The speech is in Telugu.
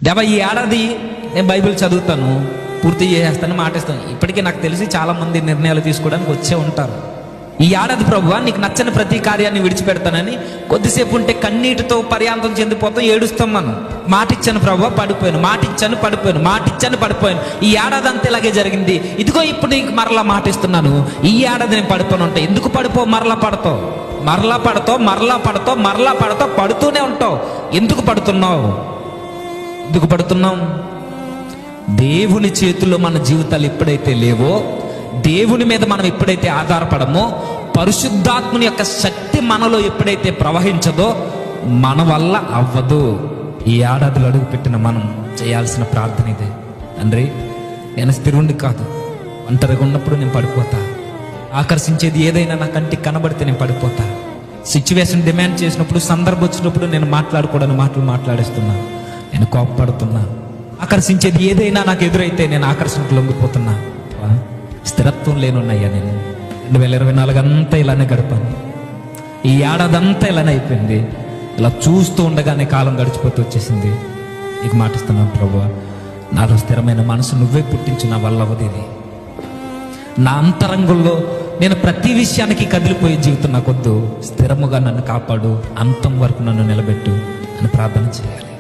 దేవా ఈ ఏడాది నేను బైబిల్ చదువుతాను, పూర్తి చేసేస్తాను, మాటిస్తాను. ఇప్పటికీ నాకు తెలిసి చాలామంది నిర్ణయాలు తీసుకోవడానికి వచ్చే ఉంటారు. ఈ ఏడాది ప్రభువా నీకు నచ్చని ప్రతి కార్యాన్ని విడిచిపెడతానని కొద్దిసేపు ఉంటే కన్నీటితో పర్యాంతం చెందిపోతాం, ఏడుస్తాం. మనం మాటిచ్చాను ప్రభువా పడిపోయాను, మాటిచ్చాను పడిపోయాను, మాటిచ్చాను పడిపోయాను. ఈ ఏడాది అంతా ఇలాగే జరిగింది. ఇదిగో ఇప్పుడు నీకు మరలా మాటిస్తున్నాను, ఈ ఏడాది నేను పడిపోను ఉంటా. ఎందుకు పడిపో? మరలా పడతావు, మరలా పడతావు, మరలా పడతావు, మరలా పడతావు, పడుతూనే ఉంటావు. ఎందుకు పడుతున్నావు? ఎందుకు పడుతున్నాం? దేవుని చేతుల్లో మన జీవితాలు ఎప్పుడైతే లేవో, దేవుని మీద మనం ఎప్పుడైతే ఆధారపడమో, పరిశుద్ధాత్ముని యొక్క శక్తి మనలో ఎప్పుడైతే ప్రవహించదో మన వల్ల అవ్వదు. ఈ ఏడాదిలో అడుగుపెట్టిన మనం చేయాల్సిన ప్రార్థన ఇదే. తండ్రి, నేను స్థిరుండి కాదు, ఒంటరిగా ఉన్నప్పుడు నేను పడిపోతా. ఆకర్షించేది ఏదైనా నా కంటికి కనబడితే నేను పడిపోతా. సిచ్యువేషన్ డిమాండ్ చేసినప్పుడు, సందర్భం వచ్చినప్పుడు నేను మాట్లాడకూడని మాటలు మాట్లాడేస్తున్నా, నేను కోపపడుతున్నా. ఆకర్షించేది ఏదైనా నాకు ఎదురైతే నేను ఆకర్షణకు లొంగిపోతున్నా. స్థిరత్వం లేనున్నాయ్యా. నేను 2024 అంతా ఇలానే గడిపాను. ఈ ఏడాది అంతా ఇలానే అయిపోయింది. ఇలా చూస్తూ ఉండగానే కాలం గడిచిపోతూ వచ్చేసింది. నీకు మాటిస్తున్నాను ప్రభువా, నాలో స్థిరమైన మనసు నువ్వే పుట్టించు, నా వల్ల అవ్వదేది. నా అంతరంగంలో నేను ప్రతి విషయానికి కదిలిపోయే జీవితం నాకొద్దు. స్థిరముగా నన్ను కాపాడు, అంతం వరకు నన్ను నిలబెట్టు అని ప్రార్థన చేయాలి.